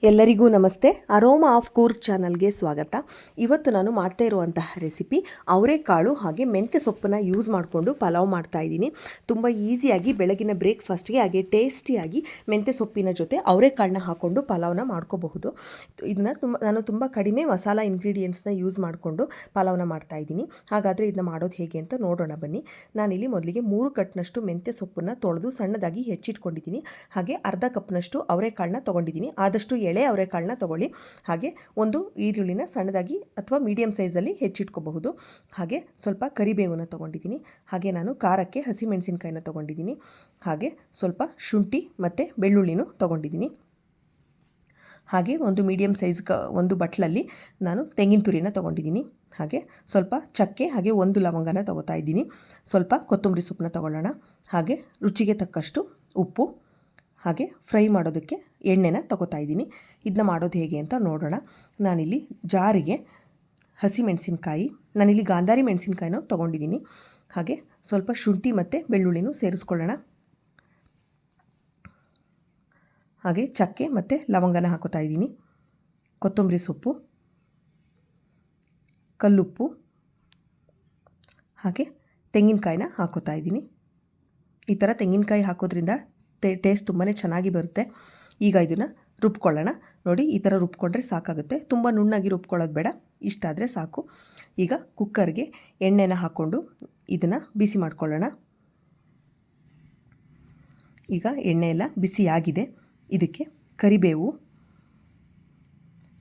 ಎಲ್ಲರಿಗೂ ನಮಸ್ತೆ. Aroma of Coorg ಚಾನಲ್ಗೆ ಸ್ವಾಗತ. ಇವತ್ತು ನಾನು ಮಾಡ್ತಾ ಇರುವಂತಹ ರೆಸಿಪಿ ಅವರೆಕಾಳು ಹಾಗೆ ಮೆಂತ್ಯ ಸೊಪ್ಪನ್ನು ಯೂಸ್ ಮಾಡಿಕೊಂಡು ಪಲಾವ್ ಮಾಡ್ತಾ ಇದ್ದೀನಿ. ತುಂಬ ಈಸಿಯಾಗಿ ಬೆಳಗಿನ ಬ್ರೇಕ್ಫಾಸ್ಟ್ಗೆ ಹಾಗೆ ಟೇಸ್ಟಿಯಾಗಿ ಮೆಂತ್ಯ ಸೊಪ್ಪಿನ ಜೊತೆ ಅವರೆಕಾಳನ್ನ ಹಾಕ್ಕೊಂಡು ಪಲಾವ್ನ ಮಾಡ್ಕೋಬಹುದು. ಇದನ್ನು ನಾನು ತುಂಬ ಕಡಿಮೆ ಮಸಾಲ ಇಂಗ್ರೀಡಿಯೆಂಟ್ಸ್ನ ಯೂಸ್ ಮಾಡಿಕೊಂಡು ಪಲಾವ್ನ ಮಾಡ್ತಾ ಇದ್ದೀನಿ. ಹಾಗಾದರೆ ಇದನ್ನ ಮಾಡೋದು ಹೇಗೆ ಅಂತ ನೋಡೋಣ ಬನ್ನಿ. ನಾನಿಲ್ಲಿ ಮೊದಲಿಗೆ 3 ಕಟ್ನಷ್ಟು ಮೆಂತ್ಯ ಸೊಪ್ಪನ್ನು ತೊಳೆದು ಸಣ್ಣದಾಗಿ ಹೆಚ್ಚಿಟ್ಕೊಂಡಿದ್ದೀನಿ. ಹಾಗೆ ಅರ್ಧ ಕಪ್ನಷ್ಟು ಅವರೆಕಾಳನ್ನ ತೊಗೊಂಡಿದ್ದೀನಿ. ಆದಷ್ಟು ಎಳೆ ಅವರೆಕಾಳನ್ನ ತೊಗೊಳ್ಳಿ. ಹಾಗೆ ಒಂದು ಈರುಳ್ಳಿನ ಸಣ್ಣದಾಗಿ ಅಥವಾ ಮೀಡಿಯಮ್ ಸೈಜಲ್ಲಿ ಹೆಚ್ಚಿಟ್ಕೋಬಹುದು. ಹಾಗೆ ಸ್ವಲ್ಪ ಕರಿಬೇವನ್ನ ತೊಗೊಂಡಿದ್ದೀನಿ. ಹಾಗೆ ನಾನು ಖಾರಕ್ಕೆ ಹಸಿಮೆಣಸಿನಕಾಯಿನ ತೊಗೊಂಡಿದ್ದೀನಿ. ಹಾಗೆ ಸ್ವಲ್ಪ ಶುಂಠಿ ಮತ್ತು ಬೆಳ್ಳುಳ್ಳಿನೂ ತೊಗೊಂಡಿದ್ದೀನಿ. ಹಾಗೆ ಒಂದು ಮೀಡಿಯಮ್ ಸೈಜ್ ಒಂದು ಬಟ್ಲಲ್ಲಿ ನಾನು ತೆಂಗಿನ ತುರಿನ ತೊಗೊಂಡಿದ್ದೀನಿ. ಹಾಗೆ ಸ್ವಲ್ಪ ಚಕ್ಕೆ ಹಾಗೆ ಒಂದು ಲವಂಗನ ತೊಗೋತಾ ಇದ್ದೀನಿ. ಸ್ವಲ್ಪ ಕೊತ್ತಂಬರಿ ಸೊಪ್ಪನ್ನ ತೊಗೊಳ್ಳೋಣ. ಹಾಗೆ ರುಚಿಗೆ ತಕ್ಕಷ್ಟು ಉಪ್ಪು, ಹಾಗೆ ಫ್ರೈ ಮಾಡೋದಕ್ಕೆ ಎಣ್ಣೆನ ತೊಗೋತಾ ಇದ್ದೀನಿ. ಇದನ್ನ ಮಾಡೋದು ಹೇಗೆ ಅಂತ ನೋಡೋಣ. ನಾನಿಲ್ಲಿ ಜಾರಿಗೆ ಹಸಿಮೆಣಸಿನ್ಕಾಯಿ, ನಾನಿಲ್ಲಿ ಗಾಂಧಾರಿ ಮೆಣಸಿನ್ಕಾಯಿನೂ ತೊಗೊಂಡಿದ್ದೀನಿ. ಹಾಗೆ ಸ್ವಲ್ಪ ಶುಂಠಿ ಮತ್ತು ಬೆಳ್ಳುಳ್ಳಿನೂ ಸೇರಿಸ್ಕೊಳ್ಳೋಣ. ಹಾಗೆ ಚಕ್ಕೆ ಮತ್ತು ಲವಂಗನ ಹಾಕೋತಾ ಇದ್ದೀನಿ. ಕೊತ್ತಂಬರಿ ಸೊಪ್ಪು, ಕಲ್ಲುಪ್ಪು, ಹಾಗೆ ತೆಂಗಿನಕಾಯಿನ ಹಾಕೋತಾ ಇದ್ದೀನಿ. ಈ ಥರ ತೆಂಗಿನಕಾಯಿ ಹಾಕೋದ್ರಿಂದ ಟೇಸ್ಟ್ ತುಂಬಾ ಚೆನ್ನಾಗಿ ಬರುತ್ತೆ. ಈಗ ಇದನ್ನು ರುಬ್ಕೊಳ್ಳೋಣ. ನೋಡಿ, ಈ ಥರ ರುಬ್ಕೊಂಡ್ರೆ ಸಾಕಾಗುತ್ತೆ. ತುಂಬ ನುಣ್ಣಾಗಿ ರುಬ್ಕೊಳ್ಳೋದು ಬೇಡ, ಇಷ್ಟಾದರೆ ಸಾಕು. ಈಗ ಕುಕ್ಕರ್ಗೆ ಎಣ್ಣೆನ ಹಾಕ್ಕೊಂಡು ಇದನ್ನು ಬಿಸಿ ಮಾಡ್ಕೊಳ್ಳೋಣ. ಈಗ ಎಣ್ಣೆ ಎಲ್ಲ ಬಿಸಿಯಾಗಿದೆ. ಇದಕ್ಕೆ ಕರಿಬೇವು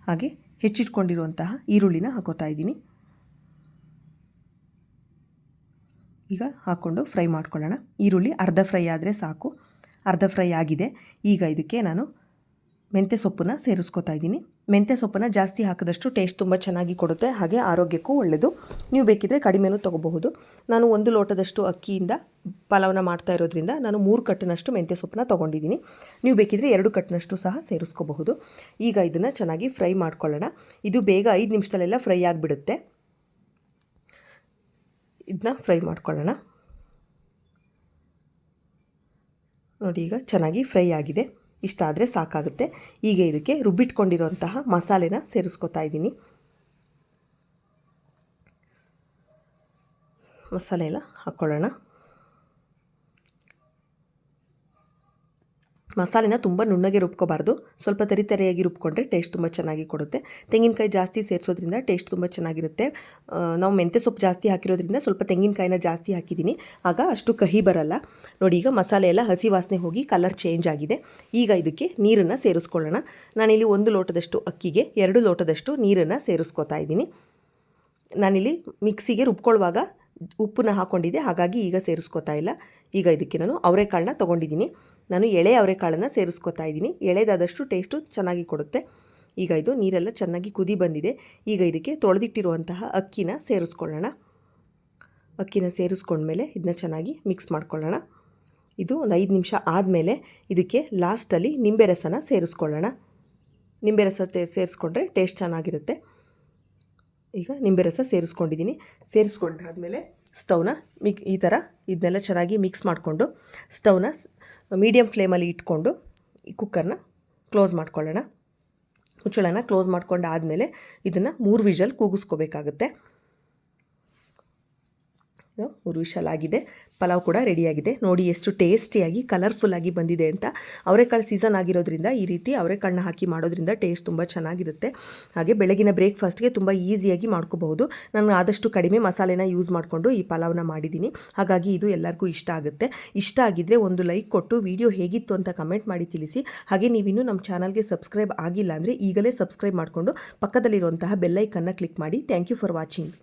ಹಾಗೆ ಹೆಚ್ಚಿಟ್ಕೊಂಡಿರುವಂತಹ ಈರುಳ್ಳಿನ ಹಾಕೋತಾ ಇದ್ದೀನಿ. ಈಗ ಹಾಕ್ಕೊಂಡು ಫ್ರೈ ಮಾಡ್ಕೊಳ್ಳೋಣ. ಈರುಳ್ಳಿ ಅರ್ಧ ಫ್ರೈ ಆದರೆ ಸಾಕು. ಅರ್ಧ ಫ್ರೈ ಆಗಿದೆ. ಈಗ ಇದಕ್ಕೆ ನಾನು ಮೆಂತ್ಯ ಸೊಪ್ಪನ್ನು ಸೇರಿಸ್ಕೊತಾ ಇದ್ದೀನಿ. ಮೆಂತ್ಯ ಸೊಪ್ಪನ್ನು ಜಾಸ್ತಿ ಹಾಕಿದಷ್ಟು ಟೇಸ್ಟ್ ತುಂಬ ಚೆನ್ನಾಗಿ ಕೊಡುತ್ತೆ, ಹಾಗೆ ಆರೋಗ್ಯಕ್ಕೂ ಒಳ್ಳೆಯದು. ನೀವು ಬೇಕಿದ್ದರೆ ಕಡಿಮೆನೂ ತೊಗೋಬಹುದು. ನಾನು 1 ಲೋಟದಷ್ಟು ಅಕ್ಕಿಯಿಂದ ಪಲಾವ್ನ ಮಾಡ್ತಾ ಇರೋದ್ರಿಂದ ನಾನು 3 ಕಟ್ಟಿನಷ್ಟು ಮೆಂತ್ಯ ಸೊಪ್ಪನ್ನ ತೊಗೊಂಡಿದ್ದೀನಿ. ನೀವು ಬೇಕಿದ್ದರೆ 2 ಕಟ್ಟಿನಷ್ಟು ಸಹ ಸೇರಿಸ್ಕೋಬಹುದು. ಈಗ ಇದನ್ನು ಚೆನ್ನಾಗಿ ಫ್ರೈ ಮಾಡ್ಕೊಳ್ಳೋಣ. ಇದು ಬೇಗ 5 ನಿಮಿಷದಲ್ಲೆಲ್ಲ ಫ್ರೈ ಆಗಿಬಿಡುತ್ತೆ. ಇದನ್ನ ಫ್ರೈ ಮಾಡ್ಕೊಳ್ಳೋಣ. ನೋಡಿ, ಈಗ ಚೆನ್ನಾಗಿ ಫ್ರೈ ಆಗಿದೆ. ಇಷ್ಟ ಆದರೆ ಸಾಕಾಗುತ್ತೆ. ಈಗ ಇದಕ್ಕೆ ರುಬ್ಬಿಟ್ಕೊಂಡಿರುವಂತಹ ಮಸಾಲೆನ ಸೇರಿಸ್ಕೊತಾ ಇದ್ದೀನಿ. ಮಸಾಲೆ ಎಲ್ಲ ಹಾಕ್ಕೊಳ್ಳೋಣ. ಮಸಾಲೆನ ತುಂಬ ನುಣ್ಣಗೆ ರುಬ್ಕೋಬಾರ್ದು, ಸ್ವಲ್ಪ ತರಿಯಾಗಿ ರುಬ್ಕೊಂಡ್ರೆ ಟೇಸ್ಟ್ ತುಂಬ ಚೆನ್ನಾಗಿ ಕೊಡುತ್ತೆ. ತೆಂಗಿನಕಾಯಿ ಜಾಸ್ತಿ ಸೇರಿಸೋದ್ರಿಂದ ಟೇಸ್ಟ್ ತುಂಬ ಚೆನ್ನಾಗಿರುತ್ತೆ. ನಾವು ಮೆಂತ್ಯ ಸೊಪ್ಪು ಜಾಸ್ತಿ ಹಾಕಿರೋದ್ರಿಂದ ಸ್ವಲ್ಪ ತೆಂಗಿನಕಾಯಿನ ಜಾಸ್ತಿ ಹಾಕಿದ್ದೀನಿ, ಆಗ ಅಷ್ಟು ಕಹಿ ಬರಲ್ಲ. ನೋಡಿ, ಈಗ ಮಸಾಲೆ ಎಲ್ಲ ಹಸಿ ವಾಸನೆ ಹೋಗಿ ಕಲರ್ ಚೇಂಜ್ ಆಗಿದೆ. ಈಗ ಇದಕ್ಕೆ ನೀರನ್ನು ಸೇರಿಸ್ಕೊಳ್ಳೋಣ. ನಾನಿಲ್ಲಿ 1 ಲೋಟದಷ್ಟು ಅಕ್ಕಿಗೆ 2 ಲೋಟದಷ್ಟು ನೀರನ್ನು ಸೇರಿಸ್ಕೊತಾ ಇದ್ದೀನಿ. ನಾನಿಲ್ಲಿ ಮಿಕ್ಸಿಗೆ ರುಬ್ಕೊಳ್ಳುವಾಗ ಉಪ್ಪನ್ನ ಹಾಕ್ಕೊಂಡಿದ್ದೆ, ಹಾಗಾಗಿ ಈಗ ಸೇರಿಸ್ಕೊತಾ ಇಲ್ಲ. ಈಗ ಇದಕ್ಕೆ ನಾನು ಅವರೆಕಾಳನ್ನ ತೊಗೊಂಡಿದ್ದೀನಿ. ನಾನು ಎಳೆ ಅವರೆಕಾಳನ್ನು ಸೇರಿಸ್ಕೊತಾ ಇದ್ದೀನಿ. ಎಳೆದಾದಷ್ಟು ಟೇಸ್ಟು ಚೆನ್ನಾಗಿ ಕೊಡುತ್ತೆ. ಈಗ ಇದು ನೀರೆಲ್ಲ ಚೆನ್ನಾಗಿ ಕುದಿ ಬಂದಿದೆ. ಈಗ ಇದಕ್ಕೆ ತೊಳೆದಿಟ್ಟಿರುವಂತಹ ಅಕ್ಕಿನ ಸೇರಿಸ್ಕೊಳ್ಳೋಣ. ಅಕ್ಕಿನ ಸೇರಿಸ್ಕೊಂಡ್ಮೇಲೆ ಇದನ್ನ ಚೆನ್ನಾಗಿ ಮಿಕ್ಸ್ ಮಾಡ್ಕೊಳ್ಳೋಣ. ಇದು ಒಂದು 5 ನಿಮಿಷ ಆದಮೇಲೆ ಇದಕ್ಕೆ ಲಾಸ್ಟಲ್ಲಿ ನಿಂಬೆ ರಸನ ಸೇರಿಸ್ಕೊಳ್ಳೋಣ. ನಿಂಬೆ ರಸ ಸೇರಿಸ್ಕೊಂಡ್ರೆ ಟೇಸ್ಟ್ ಚೆನ್ನಾಗಿರುತ್ತೆ. ಈಗ ನಿಂಬೆ ರಸ ಸೇರಿಸ್ಕೊಂಡಿದ್ದೀನಿ. ಸೇರಿಸ್ಕೊಂಡಾದ್ಮೇಲೆ ಸ್ಟವ್ನ ಈ ಥರ ಇದನ್ನೆಲ್ಲ ಚೆನ್ನಾಗಿ ಮಿಕ್ಸ್ ಮಾಡಿಕೊಂಡು ಸ್ಟವ್ನ ಮೀಡಿಯಮ್ ಫ್ಲೇಮಲ್ಲಿ ಇಟ್ಕೊಂಡು ಈ ಕುಕ್ಕರ್ನ ಕ್ಲೋಸ್ ಮಾಡ್ಕೊಳ್ಳೋಣ. ಮುಚ್ಚಳನ ಕ್ಲೋಸ್ ಮಾಡ್ಕೊಂಡು ಆದಮೇಲೆ ಇದನ್ನು 3 ವಿಷಲ್ ಕೂಗಿಸ್ಕೋಬೇಕಾಗುತ್ತೆ. 3 ವಿಷಲ್ ಆಗಿದೆ. ಪಲಾವ್ ಕೂಡ ರೆಡಿಯಾಗಿದೆ. ನೋಡಿ ಎಷ್ಟು ಟೇಸ್ಟಿಯಾಗಿ ಕಲರ್ಫುಲ್ಲಾಗಿ ಬಂದಿದೆ ಅಂತ. ಅವರೆಕಾಳು ಸೀಸನ್ ಆಗಿರೋದ್ರಿಂದ ಈ ರೀತಿ ಅವರೆಕಾಳನ್ನ ಹಾಕಿ ಮಾಡೋದ್ರಿಂದ ಟೇಸ್ಟ್ ತುಂಬ ಚೆನ್ನಾಗಿರುತ್ತೆ. ಹಾಗೆ ಬೆಳಗಿನ ಬ್ರೇಕ್ಫಾಸ್ಟ್ಗೆ ತುಂಬ ಈಸಿಯಾಗಿ ಮಾಡ್ಕೋಬಹುದು. ನಾನು ಆದಷ್ಟು ಕಡಿಮೆ ಮಸಾಲೆನ ಯೂಸ್ ಮಾಡಿಕೊಂಡು ಈ ಪಲಾವ್ನ ಮಾಡಿದ್ದೀನಿ. ಹಾಗಾಗಿ ಇದು ಎಲ್ಲರಿಗೂ ಇಷ್ಟ ಆಗುತ್ತೆ. ಇಷ್ಟ ಆಗಿದ್ದರೆ ಒಂದು ಲೈಕ್ ಕೊಟ್ಟು ವಿಡಿಯೋ ಹೇಗಿತ್ತು ಅಂತ ಕಮೆಂಟ್ ಮಾಡಿ ತಿಳಿಸಿ. ಹಾಗೆ ನೀವಿನ್ನೂ ನಮ್ಮ ಚಾನಲ್ಗೆ ಸಬ್ಸ್ಕ್ರೈಬ್ ಆಗಿಲ್ಲ ಅಂದರೆ ಈಗಲೇ ಸಬ್ಸ್ಕ್ರೈಬ್ ಮಾಡಿಕೊಂಡು ಪಕ್ಕದಲ್ಲಿರುವಂತಹ ಬೆಲ್ಲೈಕನ್ನ ಕ್ಲಿಕ್ ಮಾಡಿ. Thank you for watching.